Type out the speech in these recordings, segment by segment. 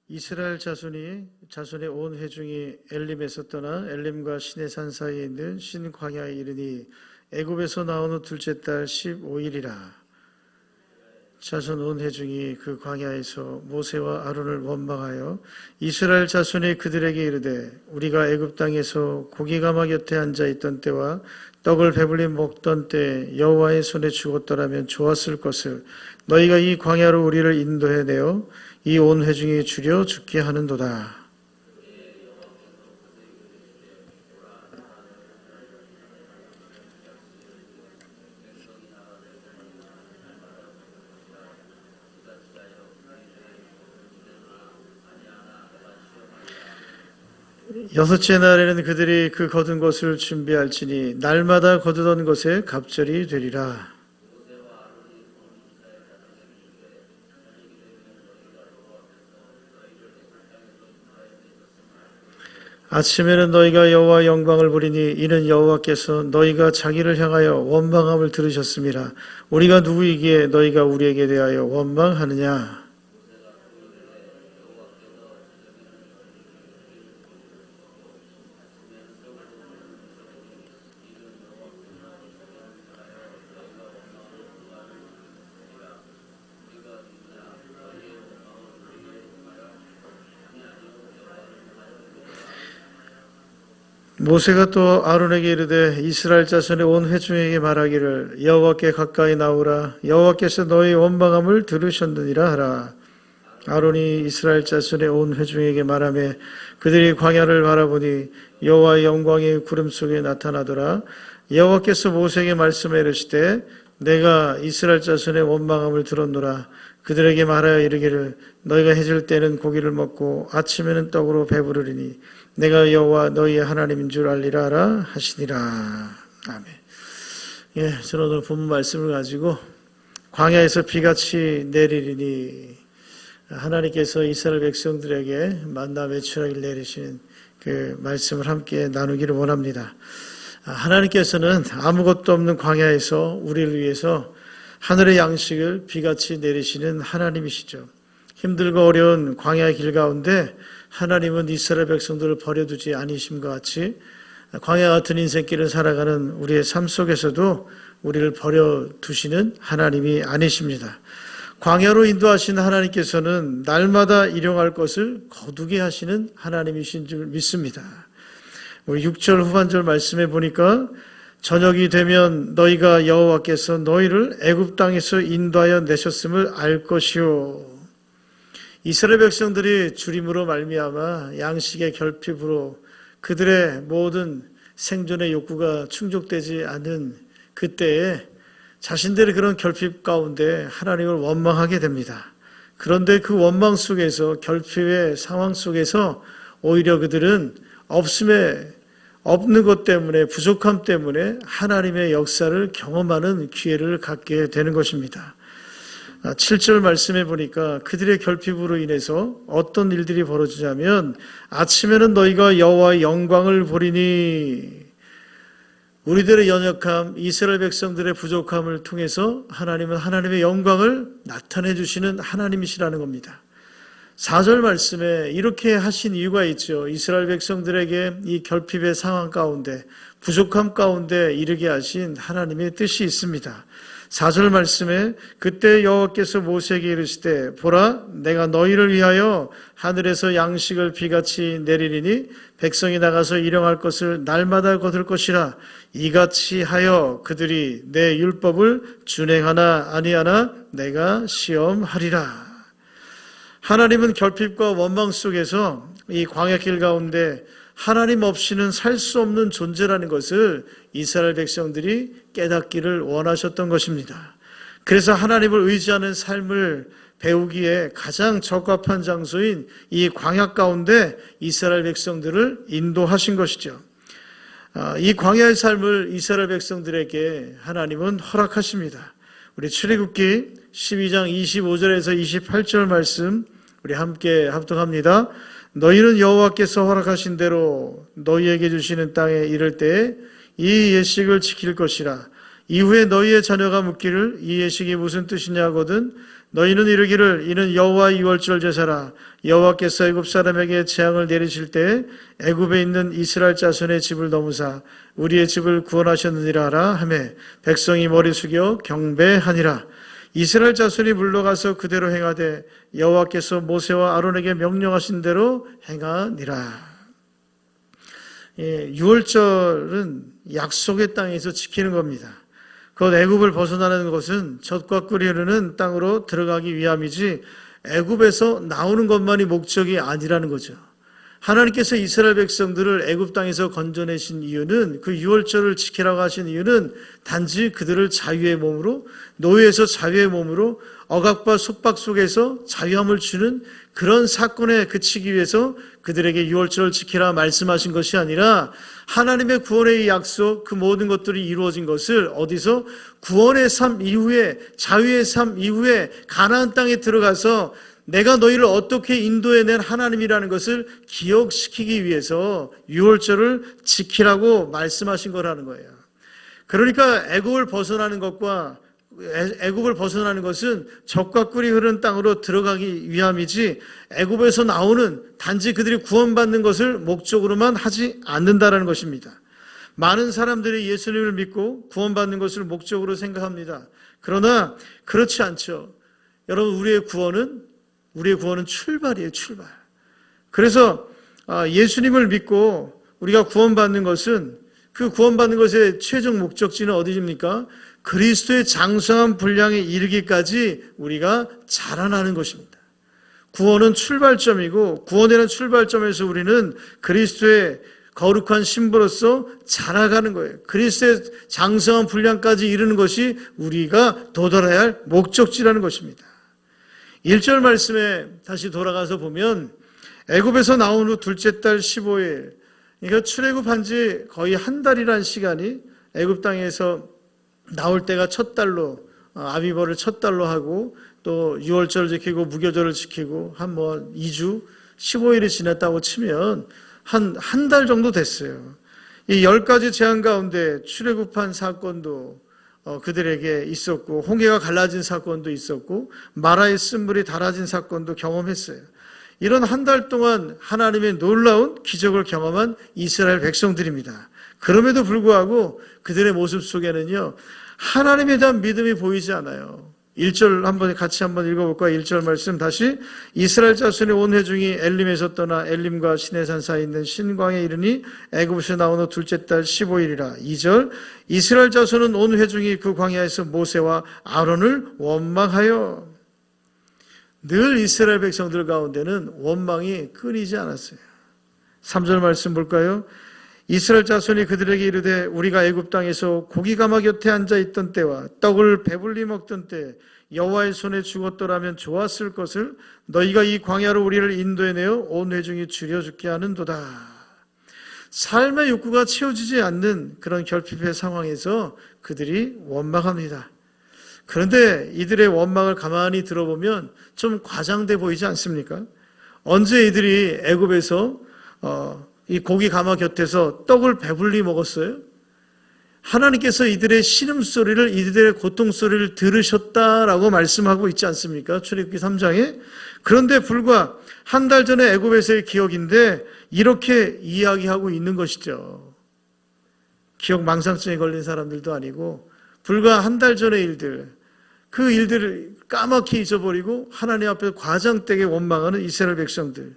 이스라엘 자손의 온 회중이 엘림에서 떠나 엘림과 시내산 사이에 있는 신광야에 이르니 애굽에서 나온 후 둘째 달 15일이라. 자손 온 회중이 그 광야에서 모세와 아론을 원망하여 이스라엘 자손이 그들에게 이르되 우리가 애굽 땅에서 고기가마 곁에 앉아 있던 때와 떡을 배불리 먹던 때 여호와의 손에 죽었더라면 좋았을 것을 너희가 이 광야로 우리를 인도해 내어 이 온 회중이 죽여 죽게 하는도다. 여섯째 날에는 그들이 그 거둔 것을 준비할지니 날마다 거두던 것에 갑절이 되리라. 아침에는 너희가 여호와 영광을 보리니 이는 여호와께서 너희가 자기를 향하여 원망함을 들으셨음이라. 우리가 누구이기에 너희가 우리에게 대하여 원망하느냐. 모세가 또 아론에게 이르되 이스라엘 자손의 온 회중에게 말하기를 여호와께 가까이 나오라. 여호와께서 너희 원망함을 들으셨느니라 하라. 아론이 이스라엘 자손의 온 회중에게 말하며 그들이 광야를 바라보니 여호와의 영광이 구름 속에 나타나더라. 여호와께서 모세에게 말씀해 이르시되 내가 이스라엘 자손의 원망함을 들었노라. 그들에게 말하여 이르기를 너희가 해질 때는 고기를 먹고 아침에는 떡으로 배부르리니 내가 여호와 너희의 하나님인 줄 알리라 하라 하시니라. 아멘. 예, 저는 오늘 본문 말씀을 가지고 광야에서 비같이 내리리니 하나님께서 이스라엘 백성들에게 만나 메추라기를 내리시는 그 말씀을 함께 나누기를 원합니다. 하나님께서는 아무것도 없는 광야에서 우리를 위해서 하늘의 양식을 비같이 내리시는 하나님이시죠. 힘들고 어려운 광야의 길 가운데 하나님은 이스라엘 백성들을 버려두지 아니심과 같이 광야 같은 인생길을 살아가는 우리의 삶 속에서도 우리를 버려두시는 하나님이 아니십니다. 광야로 인도하신 하나님께서는 날마다 일용할 것을 거두게 하시는 하나님이신 줄 믿습니다. 우리 6절 후반절 말씀에 보니까 저녁이 되면 너희가 여호와께서 너희를 애굽 땅에서 인도하여 내셨음을 알 것이요. 이스라엘 백성들이 주림으로 말미암아 양식의 결핍으로 그들의 모든 생존의 욕구가 충족되지 않은 그때에 자신들의 그런 결핍 가운데 하나님을 원망하게 됩니다. 그런데 그 원망 속에서 결핍의 상황 속에서 오히려 그들은 없는 것 때문에 부족함 때문에 하나님의 역사를 경험하는 기회를 갖게 되는 것입니다. 7절 말씀해 보니까 그들의 결핍으로 인해서 어떤 일들이 벌어지냐면 아침에는 너희가 여호와의 영광을 보리니 우리들의 연약함, 이스라엘 백성들의 부족함을 통해서 하나님은 하나님의 영광을 나타내 주시는 하나님이시라는 겁니다. 4절 말씀에 이렇게 하신 이유가 있죠. 이스라엘 백성들에게 이 결핍의 상황 가운데 부족함 가운데 이르게 하신 하나님의 뜻이 있습니다. 4절 말씀에 그때 여호와께서 모세에게 이르시되 보라 내가 너희를 위하여 하늘에서 양식을 비같이 내리리니 백성이 나가서 일용할 것을 날마다 거둘 것이라. 이같이 하여 그들이 내 율법을 준행하나 아니하나 내가 시험하리라. 하나님은 결핍과 원망 속에서 이 광야길 가운데 하나님 없이는 살 수 없는 존재라는 것을 이스라엘 백성들이 깨닫기를 원하셨던 것입니다. 그래서 하나님을 의지하는 삶을 배우기에 가장 적합한 장소인 이 광야 가운데 이스라엘 백성들을 인도하신 것이죠. 이 광야의 삶을 이스라엘 백성들에게 하나님은 허락하십니다. 우리 출애굽기 12장 25절에서 28절 말씀 우리 함께 합독합니다. 너희는 여호와께서 허락하신 대로 너희에게 주시는 땅에 이를 때에 이 예식을 지킬 것이라. 이후에 너희의 자녀가 묻기를 이 예식이 무슨 뜻이냐 하거든 너희는 이르기를 이는 여호와의 유월절 제사라. 여호와께서 애굽 사람에게 재앙을 내리실 때에 애굽에 있는 이스라엘 자손의 집을 넘으사 우리의 집을 구원하셨느니라 하라 하매 백성이 머리 숙여 경배하니라. 이스라엘 자손이 물러가서 그대로 행하되 여호와께서 모세와 아론에게 명령하신 대로 행하니라. 유월절은 약속의 땅에서 지키는 겁니다. 그 애굽을 벗어나는 것은 젖과 꿀이 흐르는 땅으로 들어가기 위함이지 애굽에서 나오는 것만이 목적이 아니라는 거죠. 하나님께서 이스라엘 백성들을 애굽 땅에서 건져내신 이유는 그 유월절을 지키라고 하신 이유는 단지 그들을 자유의 몸으로 노예에서 자유의 몸으로 억압과 속박 속에서 자유함을 주는 그런 사건에 그치기 위해서 그들에게 유월절을 지키라 말씀하신 것이 아니라 하나님의 구원의 약속 그 모든 것들이 이루어진 것을 어디서 구원의 삶 이후에 자유의 삶 이후에 가나안 땅에 들어가서 내가 너희를 어떻게 인도해낸 하나님이라는 것을 기억시키기 위해서 유월절을 지키라고 말씀하신 거라는 거예요. 그러니까 애굽을 벗어나는 것은 젖과 꿀이 흐르는 땅으로 들어가기 위함이지 애굽에서 나오는 단지 그들이 구원받는 것을 목적으로만 하지 않는다라는 것입니다. 많은 사람들이 예수님을 믿고 구원받는 것을 목적으로 생각합니다. 그러나 그렇지 않죠. 여러분 우리의 구원은 출발이에요. 출발. 그래서 예수님을 믿고 우리가 구원받는 것은 그 구원받는 것의 최종 목적지는 어디입니까? 그리스도의 장성한 분량에 이르기까지 우리가 자라나는 것입니다. 구원은 출발점이고 구원되는 출발점에서 우리는 그리스도의 거룩한 신부로서 자라가는 거예요. 그리스도의 장성한 분량까지 이르는 것이 우리가 도달해야 할 목적지라는 것입니다. 1절 말씀에 다시 돌아가서 보면 애굽에서 나온 후 둘째 달 15일 그러니까 출애굽한 지 거의 한 달이라는 시간이 애굽 땅에서 나올 때가 첫 달로 아비벌을 첫 달로 하고 또 유월절을 지키고 무교절을 지키고 한 2주 15일이 지났다고 치면 한 달 정도 됐어요. 이 10가지 재앙 가운데 출애굽한 사건도 그들에게 있었고 홍해가 갈라진 사건도 있었고 마라의 쓴물이 달아진 사건도 경험했어요. 이런 한 달 동안 하나님의 놀라운 기적을 경험한 이스라엘 백성들입니다. 그럼에도 불구하고 그들의 모습 속에는요 하나님에 대한 믿음이 보이지 않아요. 1절 같이 한번 읽어볼까요? 1절 말씀 다시 이스라엘 자손의 온 회중이 엘림에서 떠나 엘림과 시내산 사이에 있는 신광에 이르니 애굽에서 나온 후 둘째 달 15일이라. 2절 이스라엘 자손은 온 회중이 그 광야에서 모세와 아론을 원망하여. 늘 이스라엘 백성들 가운데는 원망이 끊이지 않았어요. 3절 말씀 볼까요? 이스라엘 자손이 그들에게 이르되 우리가 애굽 땅에서 고기 가마 곁에 앉아 있던 때와 떡을 배불리 먹던 때 여호와의 손에 죽었더라면 좋았을 것을 너희가 이 광야로 우리를 인도해내어 온 회중이 줄여 죽게 하는도다. 삶의 욕구가 채워지지 않는 그런 결핍의 상황에서 그들이 원망합니다. 그런데 이들의 원망을 가만히 들어보면 좀 과장돼 보이지 않습니까? 언제 이들이 애굽에서 이 고기 가마 곁에서 떡을 배불리 먹었어요? 하나님께서 이들의 신음소리를 이들의 고통소리를 들으셨다라고 말씀하고 있지 않습니까? 출애굽기 3장에. 그런데 불과 한 달 전에 애굽에서의 기억인데 이렇게 이야기하고 있는 것이죠. 기억 망상증에 걸린 사람들도 아니고 불과 한 달 전의 일들 그 일들을 까맣게 잊어버리고 하나님 앞에 과장되게 원망하는 이스라엘 백성들.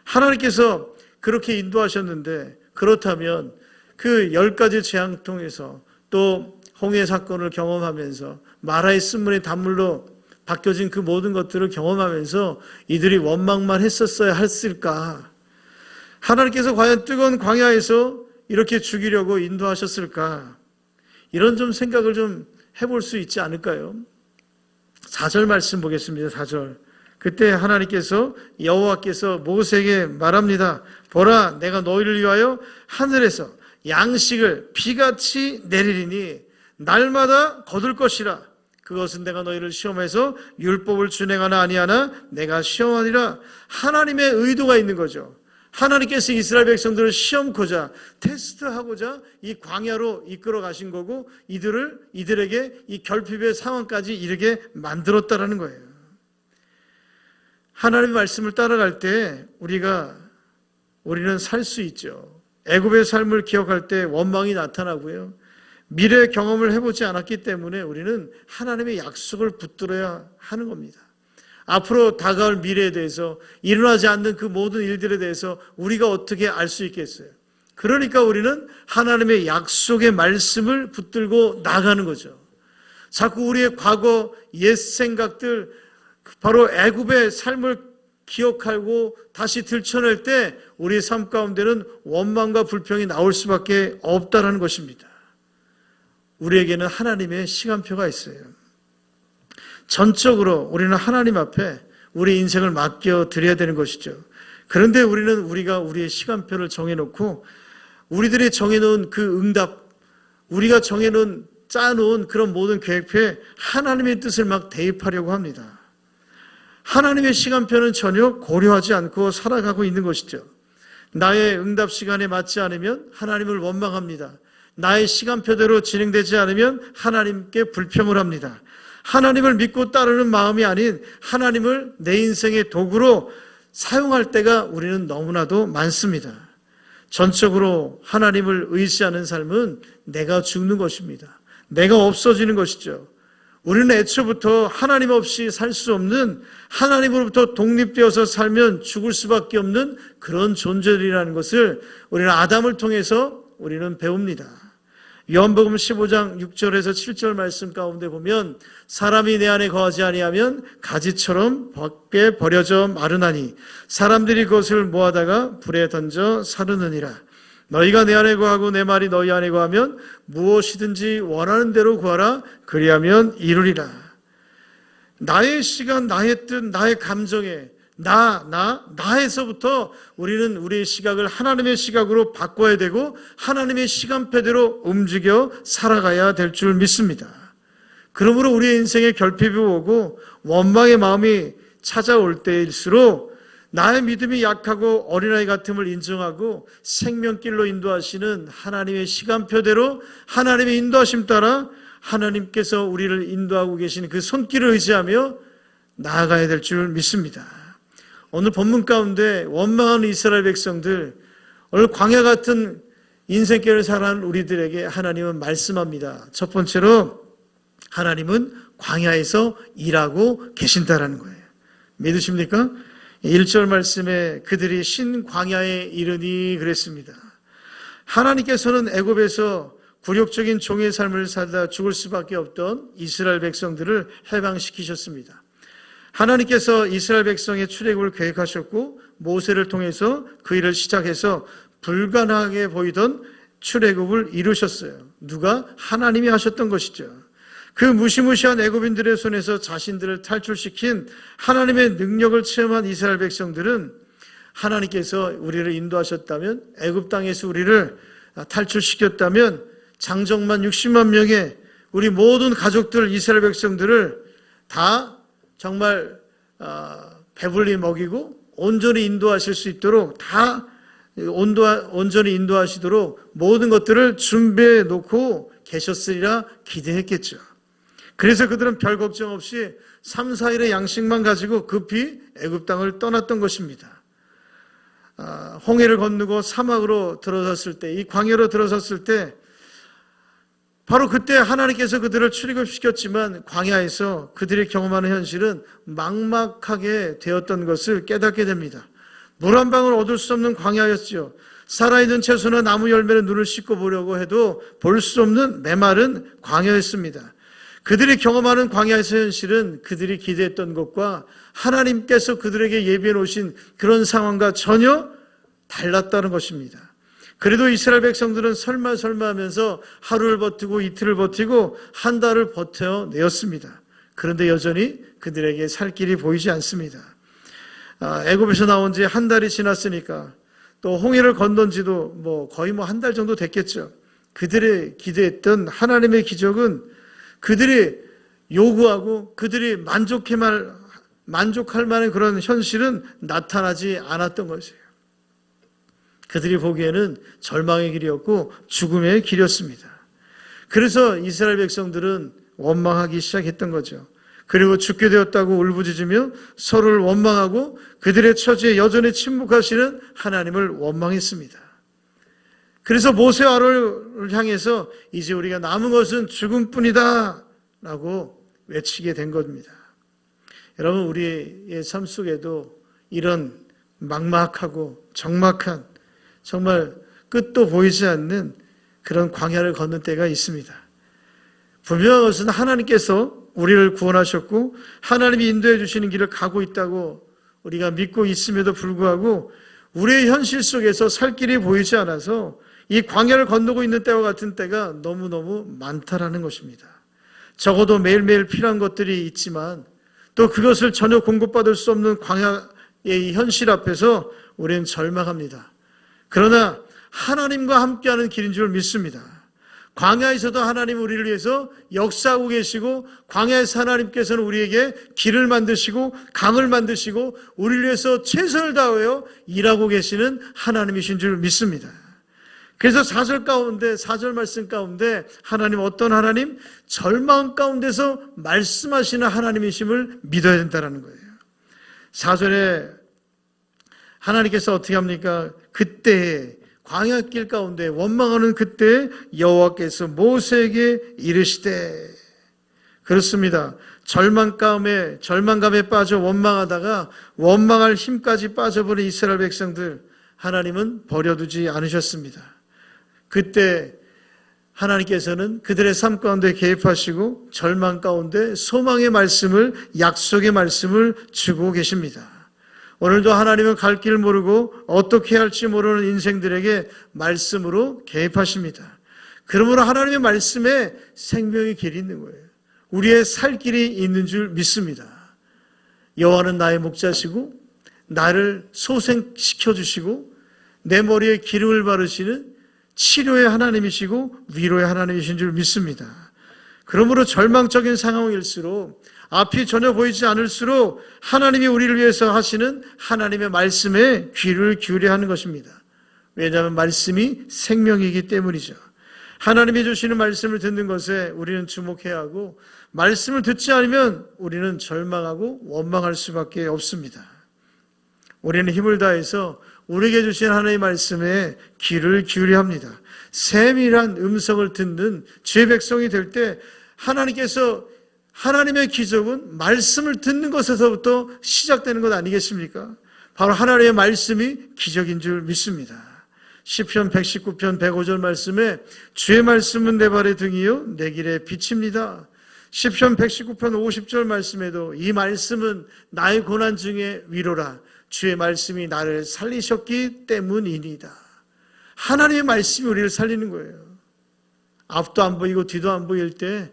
하나님께서 그렇게 인도하셨는데 그렇다면 그 10가지 재앙 통해서 또 홍해 사건을 경험하면서 마라의 쓴물이 단물로 바뀌어진 그 모든 것들을 경험하면서 이들이 원망만 했었어야 했을까? 하나님께서 과연 뜨거운 광야에서 이렇게 죽이려고 인도하셨을까? 이런 좀 생각을 좀 해볼 수 있지 않을까요? 4절 말씀 보겠습니다. 4절. 그때 하나님께서 여호와께서 모세에게 말합니다. 보라 내가 너희를 위하여 하늘에서 양식을 비같이 내리리니 날마다 거둘 것이라. 그것은 내가 너희를 시험해서 율법을 준행하나 아니하나 내가 시험하니라. 하나님의 의도가 있는 거죠. 하나님께서 이스라엘 백성들을 시험코자 테스트하고자 이 광야로 이끌어 가신 거고 이들에게 이 결핍의 상황까지 이르게 만들었다라는 거예요. 하나님의 말씀을 따라갈 때 우리는 살 수 있죠. 애굽의 삶을 기억할 때 원망이 나타나고요. 미래의 경험을 해보지 않았기 때문에 우리는 하나님의 약속을 붙들어야 하는 겁니다. 앞으로 다가올 미래에 대해서 일어나지 않는 그 모든 일들에 대해서 우리가 어떻게 알 수 있겠어요? 그러니까 우리는 하나님의 약속의 말씀을 붙들고 나가는 거죠. 자꾸 우리의 과거 옛 생각들, 바로 애굽의 삶을 기억하고 다시 들춰낼 때 우리의 삶 가운데는 원망과 불평이 나올 수밖에 없다라는 것입니다. 우리에게는 하나님의 시간표가 있어요. 전적으로 우리는 하나님 앞에 우리 인생을 맡겨 드려야 되는 것이죠. 그런데 우리가 우리의 시간표를 정해놓고 우리들이 정해놓은 그 응답, 우리가 짜놓은 그런 모든 계획표에 하나님의 뜻을 막 대입하려고 합니다. 하나님의 시간표는 전혀 고려하지 않고 살아가고 있는 것이죠. 나의 응답 시간에 맞지 않으면 하나님을 원망합니다. 나의 시간표대로 진행되지 않으면 하나님께 불평을 합니다. 하나님을 믿고 따르는 마음이 아닌 하나님을 내 인생의 도구로 사용할 때가 우리는 너무나도 많습니다. 전적으로 하나님을 의지하는 삶은 내가 죽는 것입니다. 내가 없어지는 것이죠. 우리는 애초부터 하나님 없이 살 수 없는, 하나님으로부터 독립되어서 살면 죽을 수밖에 없는 그런 존재들이라는 것을 우리는 아담을 통해서 우리는 배웁니다. 요한복음 15장 6절에서 7절 말씀 가운데 보면 사람이 내 안에 거하지 아니하면 가지처럼 밖에 버려져 마르나니 사람들이 그것을 모아다가 불에 던져 사르느니라. 너희가 내 안에 거하고 내 말이 너희 안에 거하면 무엇이든지 원하는 대로 구하라. 그리하면 이루리라. 나의 시간, 나의 뜻, 나의 감정에 나에서부터 우리는 우리의 시각을 하나님의 시각으로 바꿔야 되고 하나님의 시간표대로 움직여 살아가야 될 줄 믿습니다. 그러므로 우리의 인생에 결핍이 오고 원망의 마음이 찾아올 때일수록 나의 믿음이 약하고 어린아이 같음을 인정하고 생명길로 인도하시는 하나님의 시간표대로 하나님의 인도하심 따라 하나님께서 우리를 인도하고 계신 그 손길을 의지하며 나아가야 될 줄 믿습니다. 오늘 본문 가운데 원망하는 이스라엘 백성들, 오늘 광야 같은 인생길을 살아가는 우리들에게 하나님은 말씀합니다. 첫 번째로 하나님은 광야에서 일하고 계신다라는 거예요. 믿으십니까? 1절 말씀에 그들이 신광야에 이르니 그랬습니다. 하나님께서는 애굽에서 굴욕적인 종의 삶을 살다 죽을 수밖에 없던 이스라엘 백성들을 해방시키셨습니다. 하나님께서 이스라엘 백성의 출애굽을 계획하셨고 모세를 통해서 그 일을 시작해서 불가능하게 보이던 출애굽을 이루셨어요. 누가? 하나님이 하셨던 것이죠. 그 무시무시한 애굽인들의 손에서 자신들을 탈출시킨 하나님의 능력을 체험한 이스라엘 백성들은 하나님께서 우리를 인도하셨다면, 애굽 땅에서 우리를 탈출시켰다면 장정만 60만 명의 우리 모든 가족들, 이스라엘 백성들을 다 정말 배불리 먹이고 온전히 인도하실 수 있도록 온전히 인도하시도록 모든 것들을 준비해 놓고 계셨으리라 기대했겠죠. 그래서 그들은 별 걱정 없이 3, 4일의 양식만 가지고 급히 애굽 땅을 떠났던 것입니다. 홍해를 건너고 사막으로 들어섰을 때, 이 광야로 들어섰을 때 바로 그때 하나님께서 그들을 출애굽시켰지만 광야에서 그들이 경험하는 현실은 막막하게 되었던 것을 깨닫게 됩니다. 물 한 방울 얻을 수 없는 광야였죠. 살아있는 채소나 나무 열매는 눈을 씻고 보려고 해도 볼 수 없는 메마른 광야였습니다. 그들이 경험하는 광야에서 현실은 그들이 기대했던 것과 하나님께서 그들에게 예비해 놓으신 그런 상황과 전혀 달랐다는 것입니다. 그래도 이스라엘 백성들은 설마 하면서 하루를 버티고 이틀을 버티고 한 달을 버텨내었습니다. 그런데 여전히 그들에게 살 길이 보이지 않습니다. 애굽에서 나온 지 한 달이 지났으니까 또 홍해를 건넌 지도 거의 한 달 정도 됐겠죠. 그들이 기대했던 하나님의 기적은 그들이 요구하고 그들이 만족할 만한 그런 현실은 나타나지 않았던 것이에요. 그들이 보기에는 절망의 길이었고 죽음의 길이었습니다. 그래서 이스라엘 백성들은 원망하기 시작했던 거죠. 그리고 죽게 되었다고 울부짖으며 서로를 원망하고 그들의 처지에 여전히 침묵하시는 하나님을 원망했습니다. 그래서 모세와 아론을 향해서 이제 우리가 남은 것은 죽음뿐이다 라고 외치게 된 겁니다. 여러분, 우리의 삶 속에도 이런 막막하고 적막한, 정말 끝도 보이지 않는 그런 광야를 걷는 때가 있습니다. 분명한 것은 하나님께서 우리를 구원하셨고 하나님이 인도해 주시는 길을 가고 있다고 우리가 믿고 있음에도 불구하고 우리의 현실 속에서 살 길이 보이지 않아서 이 광야를 건너고 있는 때와 같은 때가 너무너무 많다라는 것입니다. 적어도 매일매일 필요한 것들이 있지만 또 그것을 전혀 공급받을 수 없는 광야의 이 현실 앞에서 우리는 절망합니다. 그러나 하나님과 함께하는 길인 줄 믿습니다. 광야에서도 하나님 우리를 위해서 역사하고 계시고 광야에서 하나님께서는 우리에게 길을 만드시고 강을 만드시고 우리를 위해서 최선을 다하여 일하고 계시는 하나님이신 줄 믿습니다. 그래서 4절 말씀 가운데 하나님 어떤 하나님? 절망 가운데서 말씀하시는 하나님이심을 믿어야 된다는 거예요. 4절에 하나님께서 어떻게 합니까? 그때에 광야길 가운데 원망하는 그때 여호와께서 모세에게 이르시되, 그렇습니다. 절망감에 빠져 원망하다가 원망할 힘까지 빠져버린 이스라엘 백성들 하나님은 버려두지 않으셨습니다. 그때 하나님께서는 그들의 삶 가운데 개입하시고 절망 가운데 소망의 말씀을, 약속의 말씀을 주고 계십니다. 오늘도 하나님은 갈 길 모르고 어떻게 할지 모르는 인생들에게 말씀으로 개입하십니다. 그러므로 하나님의 말씀에 생명의 길이 있는 거예요. 우리의 살 길이 있는 줄 믿습니다. 여호와는 나의 목자시고 나를 소생시켜 주시고 내 머리에 기름을 바르시는 치료의 하나님이시고 위로의 하나님이신 줄 믿습니다. 그러므로 절망적인 상황일수록 앞이 전혀 보이지 않을수록 하나님이 우리를 위해서 하시는 하나님의 말씀에 귀를 기울여야 하는 것입니다. 왜냐하면 말씀이 생명이기 때문이죠. 하나님이 주시는 말씀을 듣는 것에 우리는 주목해야 하고 말씀을 듣지 않으면 우리는 절망하고 원망할 수밖에 없습니다. 우리는 힘을 다해서 우리에게 주신 하나님의 말씀에 귀를 기울여야 합니다. 세밀한 음성을 듣는 주의 백성이 될 때 하나님께서 하나님의 기적은 말씀을 듣는 것에서부터 시작되는 것 아니겠습니까? 바로 하나님의 말씀이 기적인 줄 믿습니다. 시편 119편 105절 말씀에 주의 말씀은 내 발의 등이요 내 길의 빛입니다. 시편 119편 50절 말씀에도 이 말씀은 나의 고난 중에 위로라. 주의 말씀이 나를 살리셨기 때문이니다. 하나님의 말씀이 우리를 살리는 거예요. 앞도 안 보이고 뒤도 안 보일 때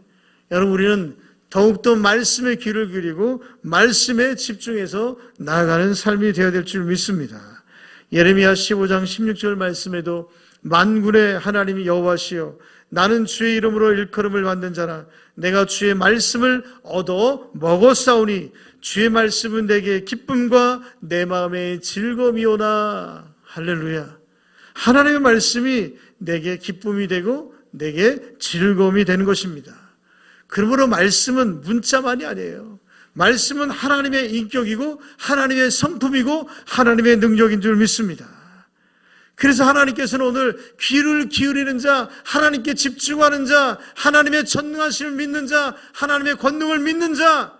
여러분 우리는 더욱더 말씀에 귀를 기울이고 말씀에 집중해서 나아가는 삶이 되어야 될 줄 믿습니다. 예레미야 15장 16절 말씀에도 만군의 하나님이 여호와시여 나는 주의 이름으로 일컬음을 받는 자라 내가 주의 말씀을 얻어 먹었사오니 주의 말씀은 내게 기쁨과 내 마음의 즐거움이오나. 할렐루야. 하나님의 말씀이 내게 기쁨이 되고 내게 즐거움이 되는 것입니다. 그러므로 말씀은 문자만이 아니에요. 말씀은 하나님의 인격이고 하나님의 성품이고 하나님의 능력인 줄 믿습니다. 그래서 하나님께서는 오늘 귀를 기울이는 자, 하나님께 집중하는 자, 하나님의 전능하심을 믿는 자, 하나님의 권능을 믿는 자,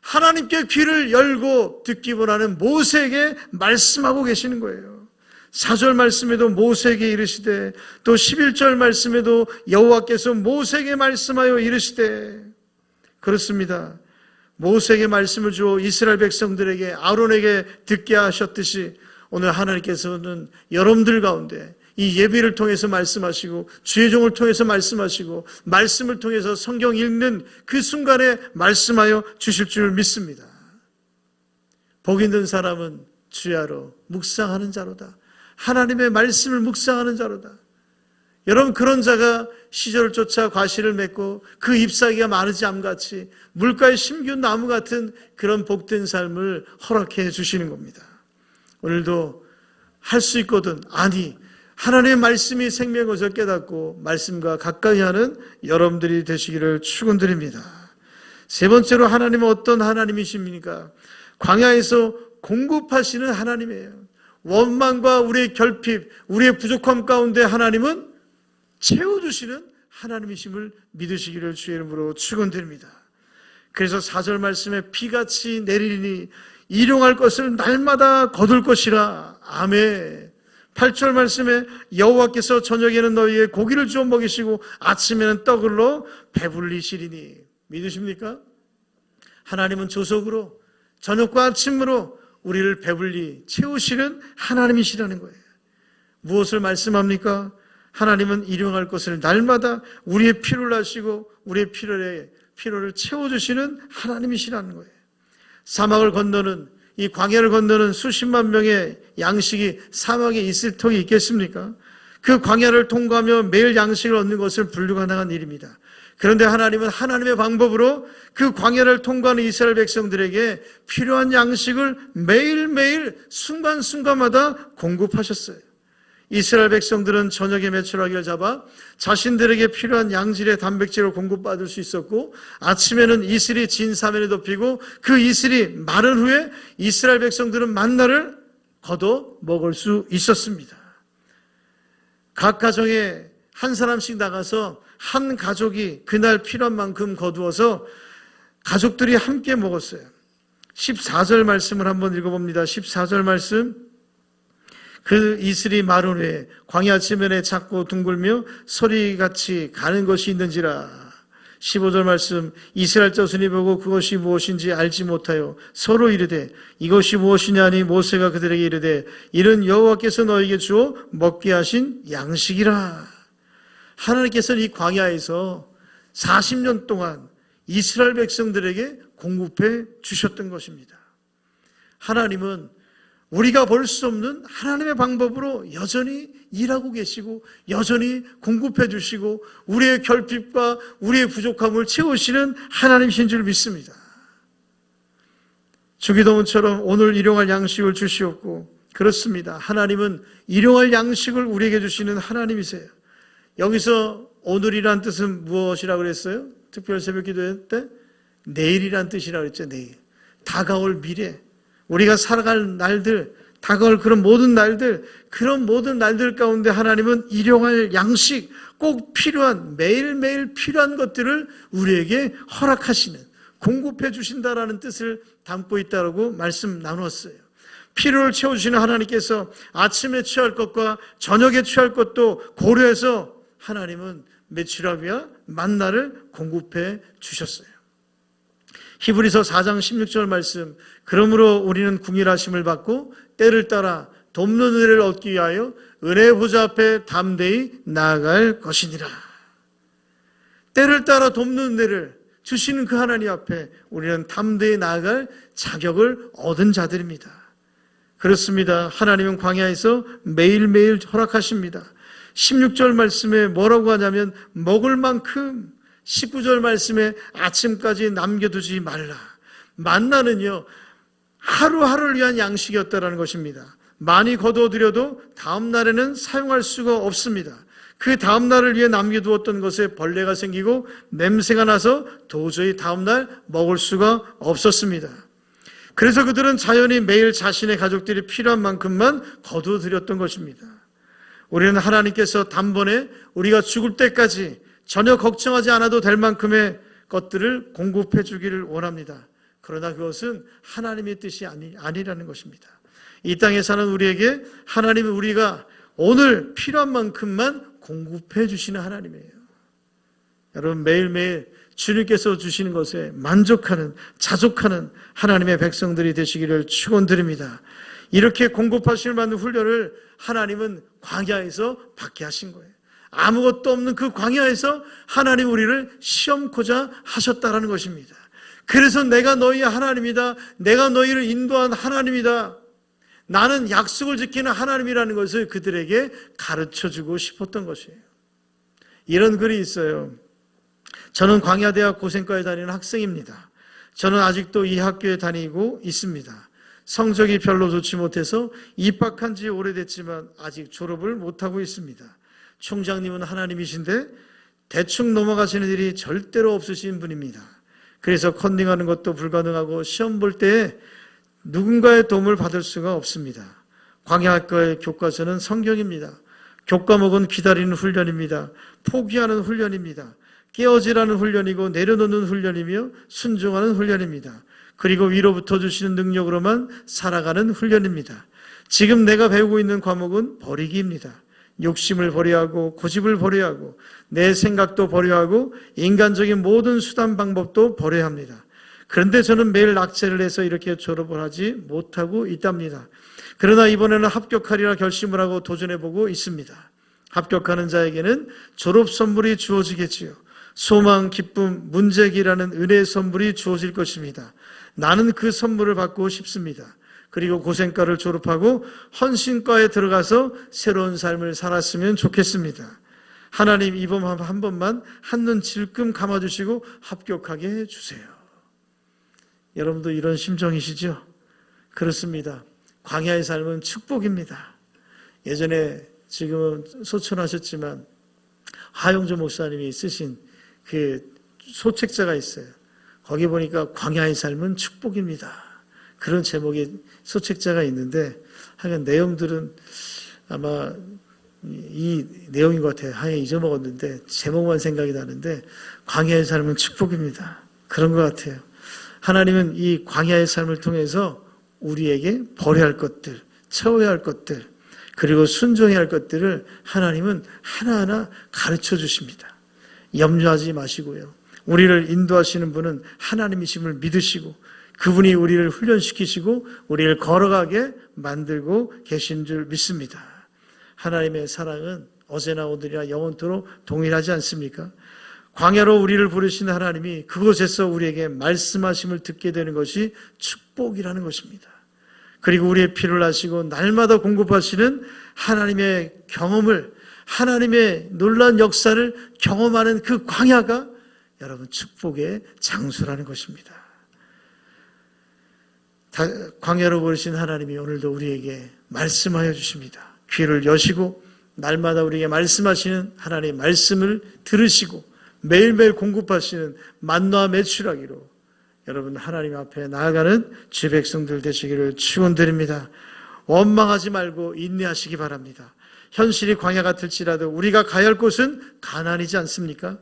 하나님께 귀를 열고 듣기 원하는 모세에게 말씀하고 계시는 거예요. 4절 말씀에도 모세에게 이르시되 또 11절 말씀에도 여호와께서 모세에게 말씀하여 이르시되, 그렇습니다. 모세에게 말씀을 주어 이스라엘 백성들에게 아론에게 듣게 하셨듯이 오늘 하나님께서는 여러분들 가운데 이 예배를 통해서 말씀하시고 주의 종을 통해서 말씀하시고 말씀을 통해서 성경 읽는 그 순간에 말씀하여 주실 줄 믿습니다. 복 있는 사람은 주야로 묵상하는 자로다. 하나님의 말씀을 묵상하는 자로다. 여러분 그런 자가 시절을 쫓아 과실을 맺고 그 잎사귀가 마르지 않같이 물가에 심기운 나무 같은 그런 복된 삶을 허락해 주시는 겁니다. 오늘도 할 수 있거든. 아니, 하나님의 말씀이 생명인 것을 깨닫고 말씀과 가까이 하는 여러분들이 되시기를 축원드립니다. 세 번째로 하나님은 어떤 하나님이십니까? 광야에서 공급하시는 하나님이에요. 원망과 우리의 결핍, 우리의 부족함 가운데 하나님은 채워주시는 하나님이심을 믿으시기를 주의 이름으로 축원드립니다. 그래서 4절 말씀에 비같이 내리니 일용할 것을 날마다 거둘 것이라. 아멘. 8절 말씀에 여호와께서 저녁에는 너희의 고기를 주어 먹이시고 아침에는 떡을 넣어 배불리시리니. 믿으십니까? 하나님은 조석으로 저녁과 아침으로 우리를 배불리 채우시는 하나님이시라는 거예요. 무엇을 말씀합니까? 하나님은 일용할 것을 날마다 우리의 필요를 하시고 우리의 필요를 채워주시는 하나님이시라는 거예요. 사막을 건너는, 이 광야를 건너는 수십만 명의 양식이 사막에 있을 터이 있겠습니까? 그 광야를 통과하며 매일 양식을 얻는 것은 불가능한 일입니다. 그런데 하나님은 하나님의 방법으로 그 광야를 통과하는 이스라엘 백성들에게 필요한 양식을 매일매일 순간순간마다 공급하셨어요. 이스라엘 백성들은 저녁에 메추라기를 잡아 자신들에게 필요한 양질의 단백질을 공급받을 수 있었고, 아침에는 이슬이 진 사면에 덮이고 그 이슬이 마른 후에 이스라엘 백성들은 만나를 거둬 먹을 수 있었습니다. 각 가정에 한 사람씩 나가서 한 가족이 그날 필요한 만큼 거두어서 가족들이 함께 먹었어요. 14절 말씀을 한번 읽어봅니다. 14절 말씀. 그 이슬이 마른 후에 광야 지면에 작고 둥글며 소리같이 가는 것이 있는지라. 15절 말씀. 이스라엘 자손이 보고 그것이 무엇인지 알지 못하여 서로 이르되 이것이 무엇이냐 하니 모세가 그들에게 이르되 이는 여호와께서 너희에게 주어 먹게 하신 양식이라. 하나님께서는 이 광야에서 40년 동안 이스라엘 백성들에게 공급해 주셨던 것입니다. 하나님은 우리가 볼 수 없는 하나님의 방법으로 여전히 일하고 계시고 여전히 공급해 주시고 우리의 결핍과 우리의 부족함을 채우시는 하나님이신 줄 믿습니다. 주기도문처럼 오늘 일용할 양식을 주시옵고, 그렇습니다. 하나님은 일용할 양식을 우리에게 주시는 하나님이세요. 여기서 오늘이란 뜻은 무엇이라고 그랬어요? 특별 새벽 기도회 때 내일이란 뜻이라고 그랬죠. 내일. 다가올 미래. 우리가 살아갈 날들, 다가올 그런 모든 날들 가운데 하나님은 일용할 양식, 꼭 필요한, 매일매일 필요한 것들을 우리에게 허락하시는, 공급해 주신다라는 뜻을 담고 있다고 말씀 나누었어요. 필요를 채워주시는 하나님께서 아침에 취할 것과 저녁에 취할 것도 고려해서 하나님은 메추라기와 만나를 공급해 주셨어요. 히브리서 4장 16절 말씀. 그러므로 우리는 궁일하심을 받고 때를 따라 돕는 은혜를 얻기 위하여 은혜의 보좌 앞에 담대히 나아갈 것이니라. 때를 따라 돕는 은혜를 주시는 그 하나님 앞에 우리는 담대히 나아갈 자격을 얻은 자들입니다. 그렇습니다. 하나님은 광야에서 매일매일 허락하십니다. 16절 말씀에 뭐라고 하냐면 먹을 만큼, 19절 말씀에 아침까지 남겨두지 말라. 만나는요, 하루하루를 위한 양식이었다라는 것입니다. 많이 거두어들여도 다음 날에는 사용할 수가 없습니다. 그 다음 날을 위해 남겨두었던 것에 벌레가 생기고 냄새가 나서 도저히 다음 날 먹을 수가 없었습니다. 그래서 그들은 자연히 매일 자신의 가족들이 필요한 만큼만 거두어들였던 것입니다. 우리는 하나님께서 단번에 우리가 죽을 때까지 전혀 걱정하지 않아도 될 만큼의 것들을 공급해 주기를 원합니다. 그러나 그것은 하나님의 뜻이 아니라는 것입니다. 이 땅에 사는 우리에게 하나님은 우리가 오늘 필요한 만큼만 공급해 주시는 하나님이에요. 여러분, 매일매일 주님께서 주시는 것에 만족하는, 자족하는 하나님의 백성들이 되시기를 축원드립니다. 이렇게 공급하시는 받는 훈련을 하나님은 광야에서 받게 하신 거예요. 아무것도 없는 그 광야에서 하나님 우리를 시험코자 하셨다라는 것입니다. 그래서 내가 너희의 하나님이다. 내가 너희를 인도한 하나님이다. 나는 약속을 지키는 하나님이라는 것을 그들에게 가르쳐주고 싶었던 것이에요. 이런 글이 있어요. 저는 광야대학 고생과에 다니는 학생입니다. 저는 아직도 이 학교에 다니고 있습니다. 성적이 별로 좋지 못해서 입학한 지 오래됐지만 아직 졸업을 못하고 있습니다. 총장님은 하나님이신데 대충 넘어가시는 일이 절대로 없으신 분입니다. 그래서 컨닝하는 것도 불가능하고 시험 볼 때 누군가의 도움을 받을 수가 없습니다. 광야학과의 교과서는 성경입니다. 교과목은 기다리는 훈련입니다. 포기하는 훈련입니다. 깨어지라는 훈련이고 내려놓는 훈련이며 순종하는 훈련입니다. 그리고 위로부터 주시는 능력으로만 살아가는 훈련입니다. 지금 내가 배우고 있는 과목은 버리기입니다. 욕심을 버려야 하고 고집을 버려야 하고 내 생각도 버려야 하고 인간적인 모든 수단 방법도 버려야 합니다. 그런데 저는 매일 낙제를 해서 이렇게 졸업을 하지 못하고 있답니다. 그러나 이번에는 합격하리라 결심을 하고 도전해보고 있습니다. 합격하는 자에게는 졸업 선물이 주어지겠지요. 소망, 기쁨, 문제기라는 은혜의 선물이 주어질 것입니다. 나는 그 선물을 받고 싶습니다. 그리고 고생과를 졸업하고 헌신과에 들어가서 새로운 삶을 살았으면 좋겠습니다. 하나님 이번 한 번만 한눈 질끔 감아주시고 합격하게 해주세요. 여러분도 이런 심정이시죠? 그렇습니다. 광야의 삶은 축복입니다. 예전에 지금은 소천하셨지만 하용조 목사님이 쓰신 그 소책자가 있어요. 거기 보니까 광야의 삶은 축복입니다. 그런 제목의 소책자가 있는데 하여간 내용들은 아마 이 내용인 것 같아요. 하여 잊어먹었는데 제목만 생각이 나는데 광야의 삶은 축복입니다. 그런 것 같아요. 하나님은 이 광야의 삶을 통해서 우리에게 버려야 할 것들, 채워야 할 것들, 그리고 순종해야 할 것들을 하나님은 하나하나 가르쳐 주십니다. 염려하지 마시고요. 우리를 인도하시는 분은 하나님이심을 믿으시고 그분이 우리를 훈련시키시고 우리를 걸어가게 만들고 계신 줄 믿습니다. 하나님의 사랑은 어제나 오늘이나 영원토록 동일하지 않습니까? 광야로 우리를 부르신 하나님이 그곳에서 우리에게 말씀하심을 듣게 되는 것이 축복이라는 것입니다. 그리고 우리의 필요를 아시고 날마다 공급하시는 하나님의 경험을, 하나님의 놀라운 역사를 경험하는 그 광야가 여러분 축복의 장소라는 것입니다. 광야로 부르신 하나님이 오늘도 우리에게 말씀하여 주십니다. 귀를 여시고 날마다 우리에게 말씀하시는 하나님의 말씀을 들으시고 매일매일 공급하시는 만나와 매출하기로 여러분 하나님 앞에 나아가는 주 백성들 되시기를 축원드립니다. 원망하지 말고 인내하시기 바랍니다. 현실이 광야 같을지라도 우리가 가야 할 곳은 가나안이지 않습니까?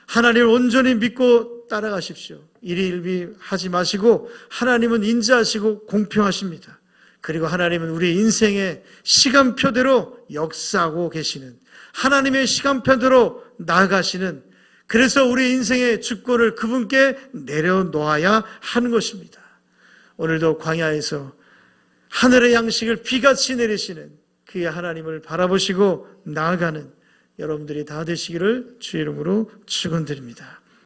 하나님을 온전히 믿고 따라가십시오. 일희일비하지 마시고 하나님은 인자하시고 공평하십니다. 그리고 하나님은 우리 인생의 시간표대로 역사하고 계시는 하나님의 시간표대로 나아가시는 그래서 우리 인생의 주권을 그분께 내려놓아야 하는 것입니다. 오늘도 광야에서 하늘의 양식을 비같이 내리시는 그의 하나님을 바라보시고 나아가는 여러분들이 다 되시기를 주의 이름으로 축원드립니다.